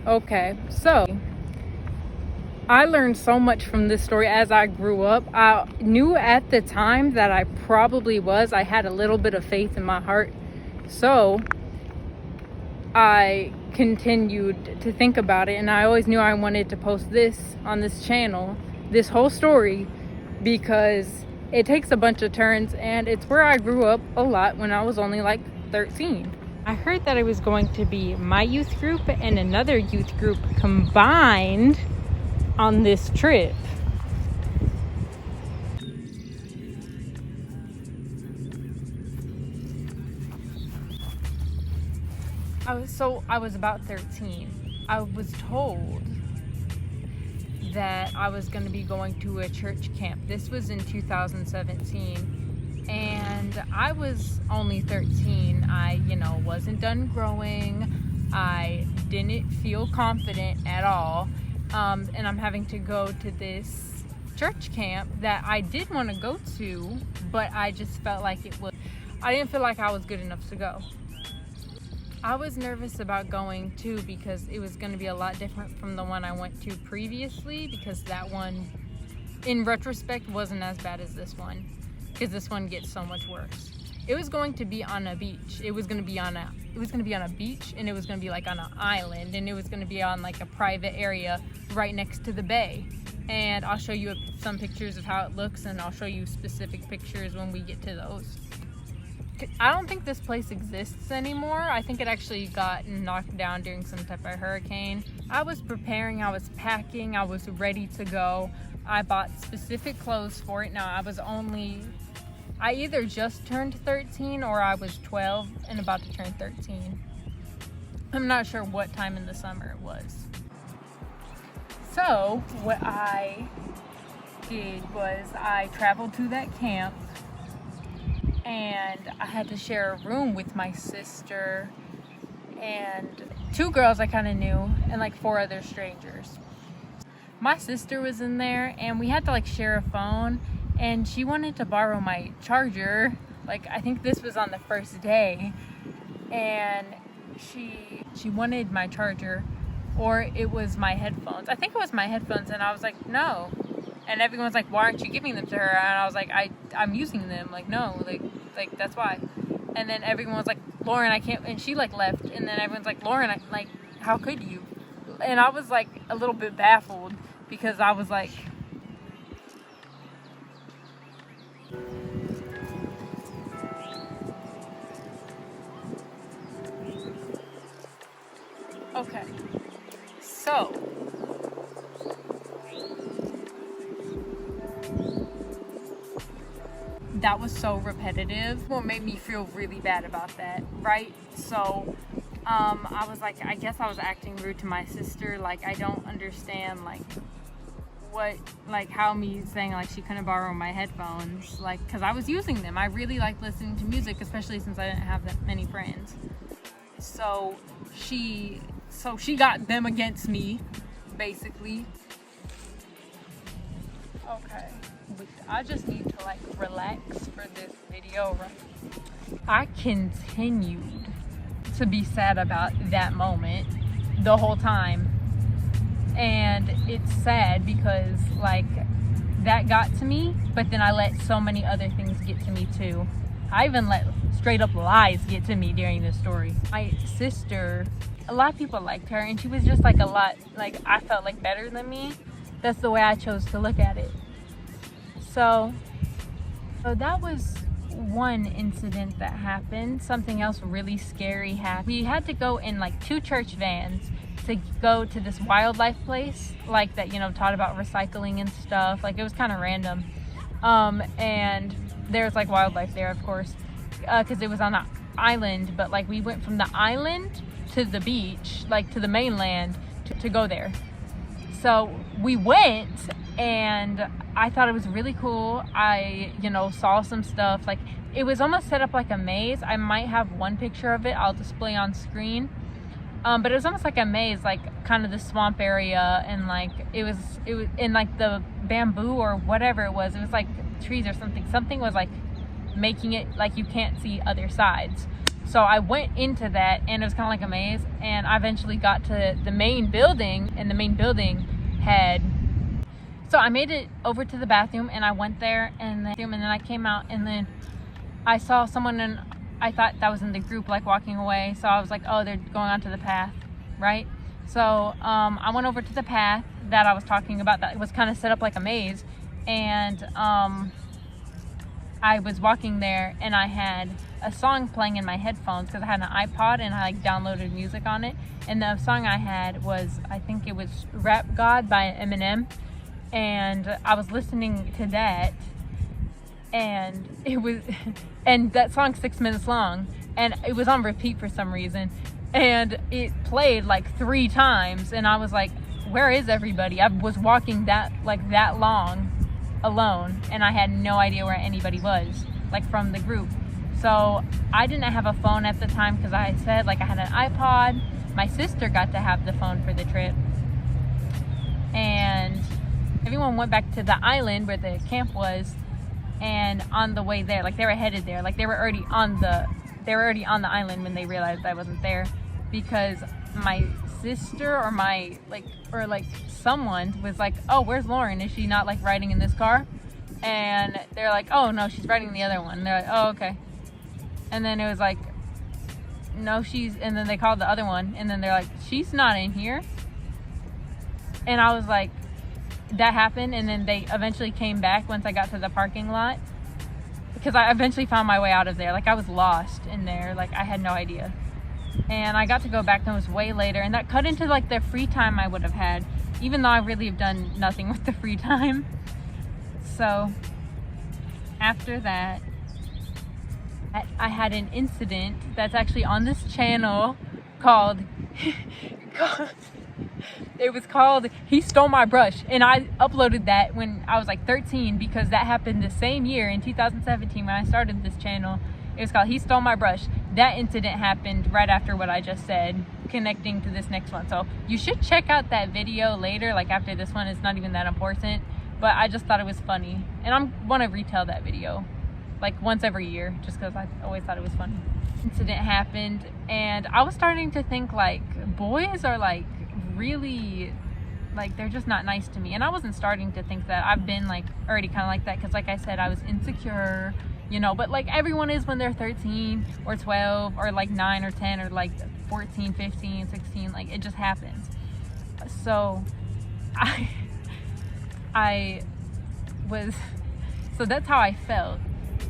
Okay, so I learned so much from this story as I grew up. I knew at the time that I probably was. I had a little bit of faith in my heart. So I continued to think about it, and I always knew I wanted to post this on this channel, this whole story, because it takes a bunch of turns, and it's where I grew up a lot when I was only like 13. I heard that it was going to be my youth group and another youth group combined on this trip. I was about 13. I was told that I was going to be going to a church camp. This was in 2017, and I was only 13. I, wasn't done growing. I didn't feel confident at all. And I'm having to go to this church camp that I did want to go to, but I just felt like I didn't feel like I was good enough to go. I was nervous about going too because it was going to be a lot different from the one I went to previously, because that one, in retrospect, wasn't as bad as this one, because this one gets so much worse. It was going to be on a beach. It was going to be on a beach, and it was going to be like on an island, and it was going to be on like a private area right next to the bay. And I'll show you some pictures of how it looks, and I'll show you specific pictures when we get to those. I don't think this place exists anymore. I think it actually got knocked down during some type of hurricane. I was preparing, I was packing, I was ready to go. I bought specific clothes for it. Now, I either just turned 13 or I was 12 and about to turn 13. I'm not sure what time in the summer it was. So, what I did was I traveled to that camp, and I had to share a room with my sister and 2 girls I kind of knew, and like 4 other strangers. My sister was in there, and we had to like share a phone, and she wanted to borrow my charger. Like, I think this was on the first day, and she wanted my charger, or it was my headphones. I think it was my headphones, and I was like, no. And everyone was like, why aren't you giving them to her? And I was like, I'm using them. Like, no, like that's why. And then everyone was like, Lauren, I can't. And she like left. And then everyone's like, Lauren, how could you? And I was like a little bit baffled, because I was like, okay, so that was so repetitive. What made me feel really bad about that, right? So I was like, I guess I was acting rude to my sister. Like, I don't understand how me saying like she couldn't borrow my headphones, like, because I was using them. I really like listening to music, especially since I didn't have that many friends. So she got them against me, basically. Okay, I just need to like relax for this video, right? I continued to be sad about that moment the whole time, and it's sad because like that got to me, but then I let so many other things get to me too. I even let straight up lies get to me during this story. My sister, a lot of people liked her, and she was just like I felt like better than me. That's the way I chose to look at it. So that was one incident that happened. Something else really scary happened. We had to go in like 2 church vans to go to this wildlife place, like that, taught about recycling and stuff. Like, it was kind of random. And there's like wildlife there, of course, because it was on an island. But like, we went from the island to the beach, like to the mainland, to go there. So we went, and I thought it was really cool. I, saw some stuff. Like, it was almost set up like a maze. I might have one picture of it I'll display on screen. But it was almost like a maze, like kind of the swamp area, and like it was in like the bamboo or whatever it was like trees or something was like making it like you can't see other sides. So I went into that, and it was kind of like a maze, and I eventually got to the main building, and the main building had, so I made it over to the bathroom, and I went there, and then I came out, and then I saw someone, and I thought that was in the group, like walking away. So I was like, oh, they're going onto the path, right? So I went over to the path that I was talking about that was kind of set up like a maze, and I was walking there, and I had a song playing in my headphones because I had an iPod, and I like downloaded music on it. And the song I had was, I think it was Rap God by Eminem, and I was listening to that, and it was, and that song's 6 minutes long, and it was on repeat for some reason, and it played like 3 times, and I was like, where is everybody? I was walking that long alone, and I had no idea where anybody was, like from the group. So I didn't have a phone at the time because I said, like, I had an iPod. My sister got to have the phone for the trip, and everyone went back to the island where the camp was. And on the way there, like they were headed there, like they were already on the island when they realized I wasn't there, because my sister or someone was like, oh, where's Lauren? Is she not like riding in this car? And they're like, oh no, she's riding in the other one. And they're like, oh, okay. And then it was like, no, and then they called the other one, and then they're like, she's not in here. And I was like, that happened. And then they eventually came back once I got to the parking lot, because I eventually found my way out of there. Like I was lost in there, like I had no idea. And I got to go back, and it was way later, and that cut into like the free time I would have had, even though I really have done nothing with the free time. So after that, I had an incident that's actually on this channel called it was called He Stole My Brush, and I uploaded that when I was like 13, because that happened the same year in 2017 when I started this channel. It was called He Stole My Brush. That incident happened right after what I just said, connecting to this next one. So you should check out that video later, like after this one. It's not even that important, but I just thought it was funny, and I want to retell that video like once every year, just because I always thought it was funny. Incident happened, and I was starting to think like boys are like really, like they're just not nice to me. And I wasn't starting to think that. I've been like already kind of like that, because like I said, I was insecure, you know, but like everyone is when they're 13 or 12 or like 9 or 10 or like 14, 15, 16, like it just happens. So so that's how I felt.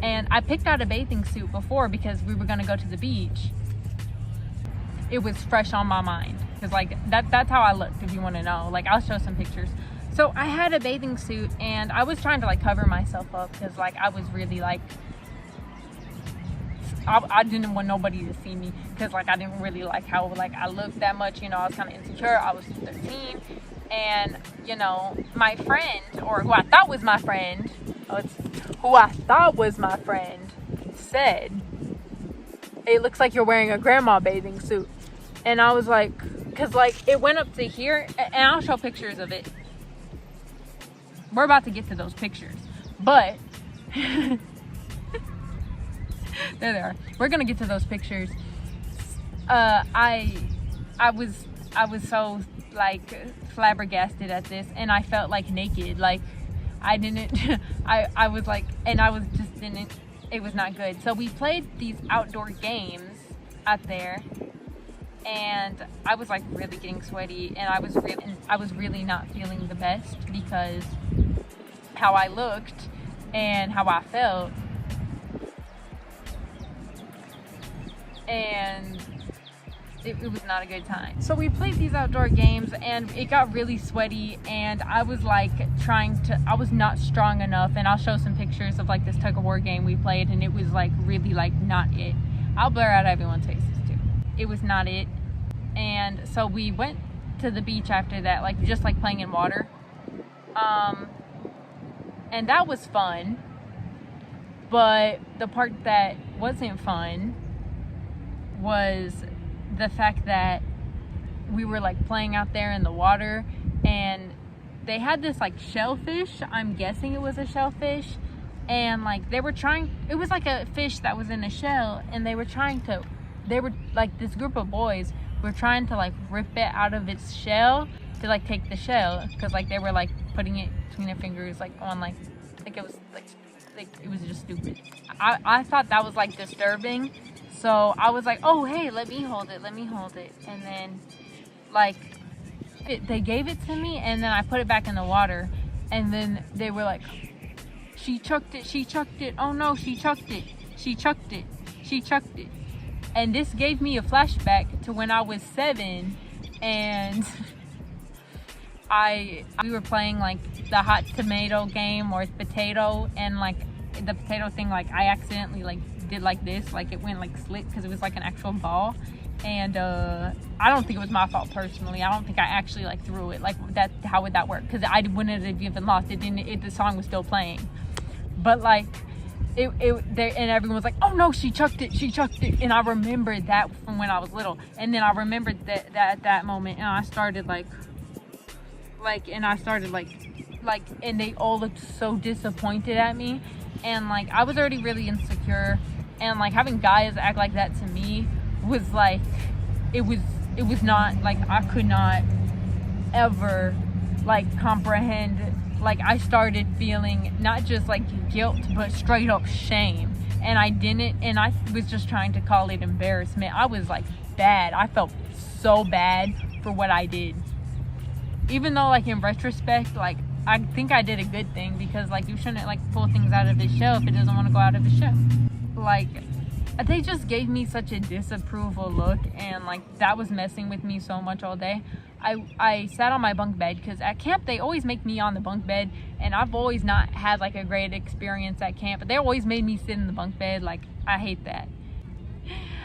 And I picked out a bathing suit before because we were gonna go to the beach. It was fresh on my mind, because like that's how I looked, if you want to know. Like I'll show some pictures. So I had a bathing suit, and I was trying to like cover myself up, because like I was really like, I didn't want nobody to see me, because like I didn't really like how like I looked that much, you know. I was kind of insecure. I was 13, and you know, my friend, or who I thought was my friend, said, it looks like you're wearing a grandma bathing suit. And I was like, because like it went up to here, and I'll show pictures of it. We're about to get to those pictures, but there they are. We're gonna get to those pictures. I was so like flabbergasted at this, and I felt like naked. Like I didn't, I was like, and I was just didn't. It was not good. So we played these outdoor games out there, and I was like really getting sweaty, and I was really not feeling the best, because how I looked and how I felt, and it was not a good time. So we played these outdoor games, and it got really sweaty, and I was like I was not strong enough. And I'll show some pictures of like this tug of war game we played, and it was like really like not it. I'll blur out everyone's faces too. It was not it. And so we went to the beach after that, like just like playing in water. And that was fun. But the part that wasn't fun was the fact that we were like playing out there in the water, and they had this like shellfish. I'm guessing it was a shellfish, and like they were trying, it was like a fish that was in a shell, and they were trying to they were like, this group of boys were trying to like rip it out of its shell to like take the shell, because like they were like putting it between their fingers, like on like it was like it was just stupid. I thought that was like disturbing, so I was like, oh hey, let me hold it, and then like they gave it to me, and then I put it back in the water, and then they were like, she chucked it, oh no, she chucked it. And this gave me a flashback to when I was 7, and we were playing like the hot tomato game, or potato, and like the potato thing, like I accidentally like did like this, like it went like slick because it was like an actual ball, and I don't think it was my fault personally. I don't think I actually like threw it like that. How would that work? Because I wouldn't have even lost it. The song was still playing, but like and everyone was like, oh no, she chucked it, and I remembered that from when I was little, and then I remembered that moment, and I started and they all looked so disappointed at me, and like I was already really insecure, and like having guys act like that to me was like, it was not like, I could not ever like comprehend. Like I started feeling not just like guilt, but straight up shame, and I was just trying to call it embarrassment. I was like bad. I felt so bad for what I did, even though like in retrospect, like I think I did a good thing, because like you shouldn't like pull things out of the shell if it doesn't want to go out of the shell. Like they just gave me such a disapproval look, and like that was messing with me so much all day. I sat on my bunk bed, because at camp they always make me on the bunk bed, and I've always not had like a great experience at camp, but they always made me sit in the bunk bed. Like I hate that.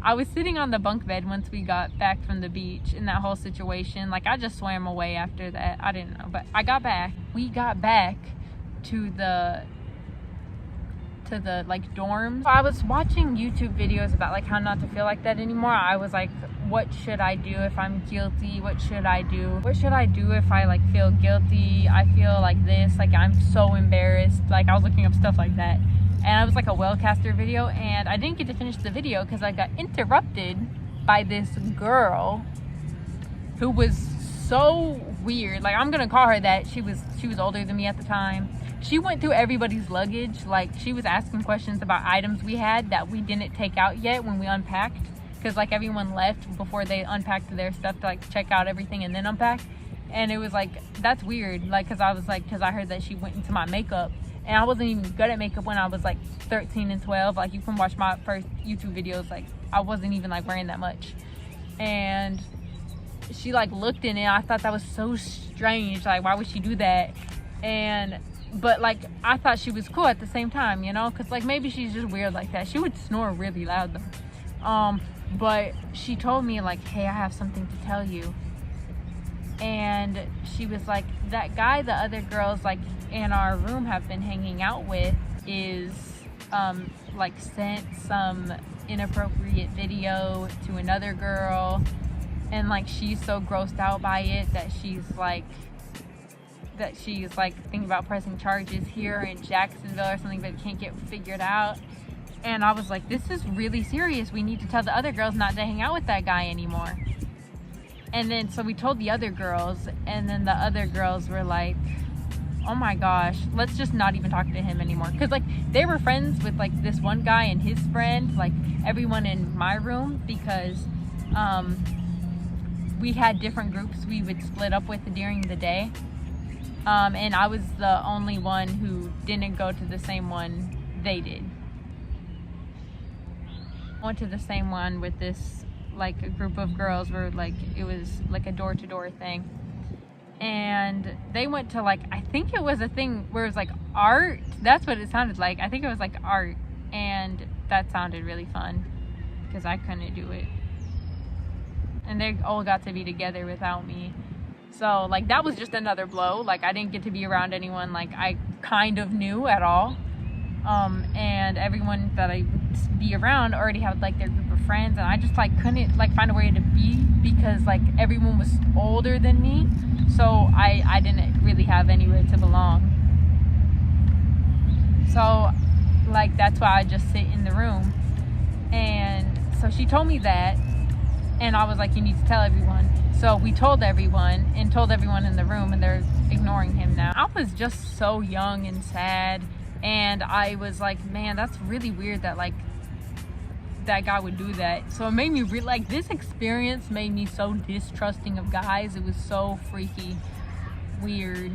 I was sitting on the bunk bed once we got back from the beach, in that whole situation. Like I just swam away after that. I didn't know, but I got back. We got back to the like dorms. I was watching YouTube videos about like how not to feel like that anymore. I was like, what should I do if I'm guilty? What should I do? What should I do if I like feel guilty? I feel like this, like I'm so embarrassed. Like I was looking up stuff like that, and it was like a Wellcaster video, and I didn't get to finish the video because I got interrupted by this girl who was so weird. Like I'm gonna call her that. She was older than me at the time. She went through everybody's luggage. Like she was asking questions about items we had that we didn't take out yet when we unpacked, because like everyone left before they unpacked their stuff to like check out everything and then unpack. And it was like, that's weird. Like because I heard that she went into my makeup, and I wasn't even good at makeup when I was like 13 and 12. Like you can watch my first YouTube videos, like I wasn't even like wearing that much. And she like looked in it. I thought that was so strange. Like why would she do that? But like I thought she was cool at the same time, you know, because like maybe she's just weird like that. She would snore really loud though. But she told me like, hey, I have something to tell you. And she was like, that guy the other girls like in our room have been hanging out with is like sent some inappropriate video to another girl, and like she's so grossed out by it that she's like thinking about pressing charges here in Jacksonville or something, but can't get figured out. And I was like, this is really serious. We need to tell the other girls not to hang out with that guy anymore. And then so we told the other girls, and then the other girls were like, oh my gosh, let's just not even talk to him anymore. Because like they were friends with like this one guy and his friend, like everyone in my room, because we had different groups we would split up with during the day. And I was the only one who didn't go to the same one they did. I went to the same one with this like a group of girls where like it was like a door-to-door thing, and they went to like, I think it was a thing where it was like art. That's what it sounded like. I think it was like art, and that sounded really fun because I couldn't do it, and they all got to be together without me. So like that was just another blow. Like I didn't get to be around anyone like I kind of knew at all, and everyone that I would be around already had like their group of friends, and I just like couldn't like find a way to be, because like everyone was older than me, so I didn't really have anywhere to belong. So like that's why I just sit in the room. And so she told me that, and I was like, you need to tell everyone. So we told everyone and told everyone in the room, and they're ignoring him now. I was just so young and sad, and I was like, man, that's really weird that like that guy would do that. So it made me like, this experience made me so distrusting of guys. It was so freaky weird.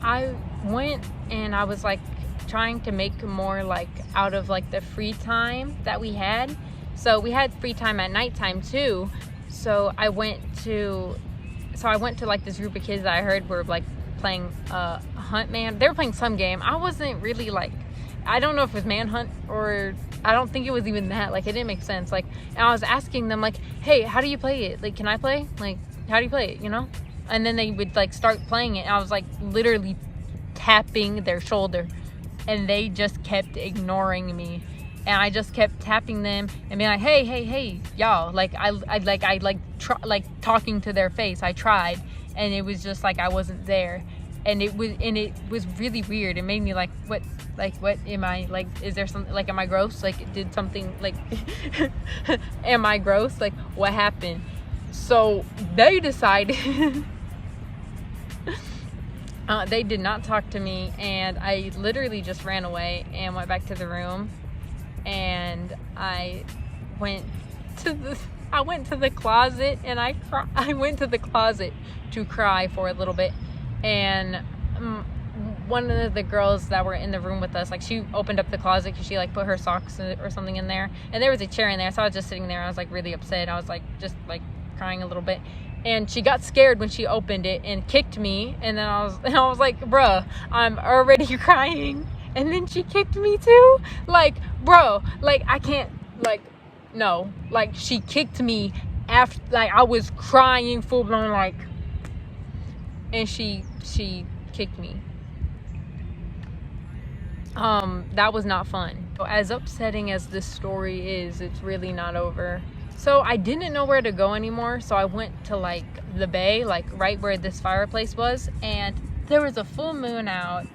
I went and I was like trying to make more like out of like the free time that we had. So we had free time at nighttime too. So I went to like this group of kids that I heard were like playing Hunt Man. They were playing some game. I wasn't really like, I don't know if it was Manhunt, or I don't think it was even that. Like, it didn't make sense. Like, and I was asking them like, hey, how do you play it? Like, can I play? Like, how do you play it, you know? And then they would like start playing it, and I was like literally tapping their shoulder, and they just kept ignoring me. And I just kept tapping them and being like, hey, y'all. Like, I talking to their face. I tried, and it was just like I wasn't there. And it was really weird. It made me like, what am I, like, is there something, like, am I gross? Like, did something, like, am I gross? Like, what happened? So they decided, they did not talk to me, and I literally just ran away and went back to the room. And I went to the closet, and I went to the closet to cry for a little bit. And one of the girls that were in the room with us, like, she opened up the closet because she like put her socks or something in there, and there was a chair in there. So I was just sitting there. I was like really upset. I was like just like crying a little bit, and she got scared when she opened it and kicked me. And then I was like, bruh, I'm already crying, and then she kicked me too. Like, bro, like, I can't, like, no, like, she kicked me after, like, I was crying full blown, like, and she kicked me. That was not fun. As upsetting as this story is, it's really not over. So I didn't know where to go anymore, so I went to like the bay, like right where this fireplace was, and there was a full moon out,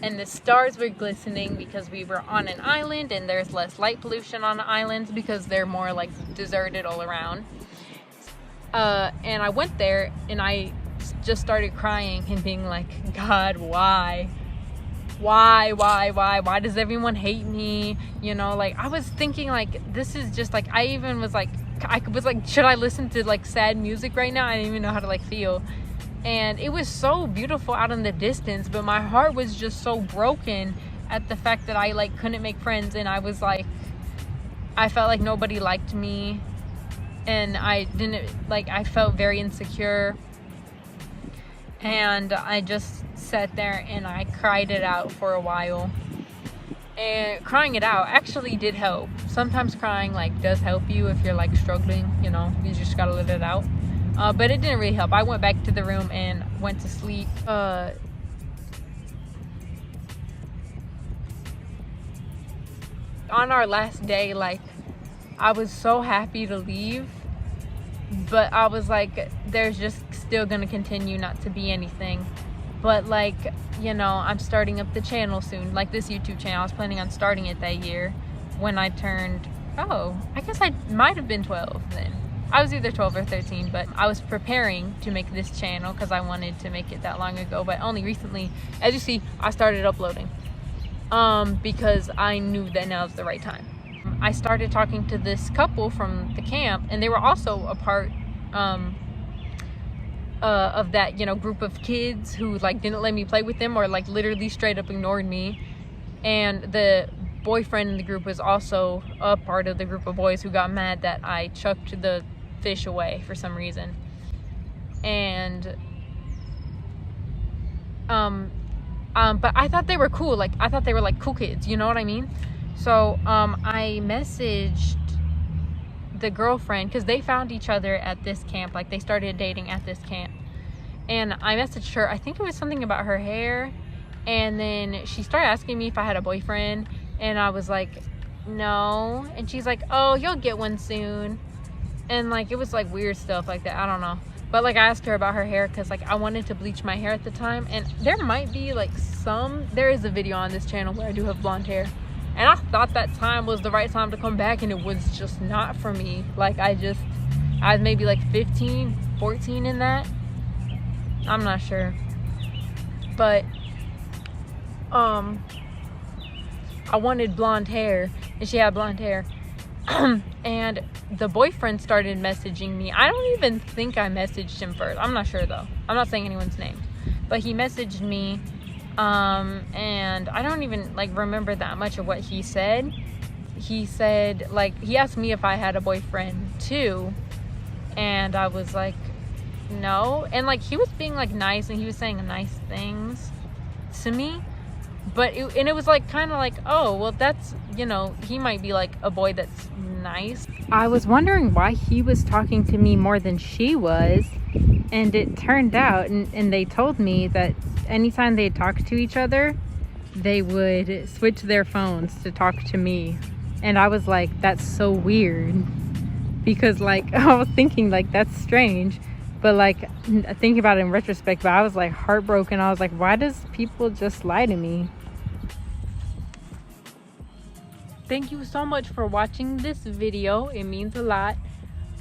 and the stars were glistening because we were on an island, and there's less light pollution on the islands because they're more like deserted all around. And I went there, and I just started crying and being like, God, why does everyone hate me? You know, like, I was thinking like, this is just like, I was like, should I listen to like sad music right now? I didn't even know how to like feel. And it was so beautiful out in the distance, but my heart was just so broken at the fact that I like couldn't make friends, and I was like, I felt like nobody liked me, and I felt very insecure. And I just sat there and I cried it out for a while. And crying it out actually did help. Sometimes crying like does help you if you're like struggling, you know, you just gotta let it out. But it didn't really help. I went back to the room and went to sleep. On our last day, like, I was so happy to leave, but I was like, there's just still gonna continue not to be anything. But like, you know, I'm starting up the channel soon, like this YouTube channel. I was planning on starting it that year when I turned, I guess I might have been 12 then. I was either 12 or 13, but I was preparing to make this channel because I wanted to make it that long ago, but only recently, as you see, I started uploading because I knew that now is the right time. I started talking to this couple from the camp, and they were also a part of that, you know, group of kids who like didn't let me play with them, or like literally straight up ignored me. And the boyfriend in the group was also a part of the group of boys who got mad that I chucked the fish away for some reason. And but I thought they were cool. Like, I thought they were like cool kids, you know what I mean? So I messaged the girlfriend, because they found each other at this camp. Like, they started dating at this camp, and I messaged her. I think it was something about her hair, and then she started asking me if I had a boyfriend, and I was like, no. And she's like, oh, you'll get one soon. And like, it was like weird stuff like that. I don't know. But like, I asked her about her hair because like I wanted to bleach my hair at the time, and there might be like there is a video on this channel where I do have blonde hair, And I thought that time was the right time to come back, and it was just not for me. Like, I was maybe like 15, 14 in that. I'm not sure. But, I wanted blonde hair, and she had blonde hair. And the boyfriend started messaging me. I don't even think I messaged him first. I'm not sure though. I'm not saying anyone's name. But he messaged me, and I don't even like remember that much of what he said. He said, like, he asked me if I had a boyfriend too, and I was like, no. And like, he was being like nice, and he was saying nice things to me, but it was like kind of like, oh well, that's, you know, he might be like a boy that's nice. I was wondering why he was talking to me more than she was, and it turned out, and they told me that anytime they talked to each other, they would switch their phones to talk to me. And I was like, that's so weird, because like, I was thinking like, that's strange, but like, thinking about it in retrospect, but I was like heartbroken. I was like, why does people just lie to me? Thank you so much for watching this video. It means a lot.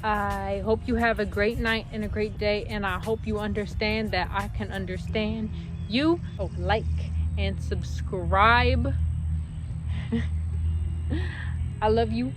I hope you have a great night and a great day, and I hope you understand that I can understand you. So like and subscribe. I love you.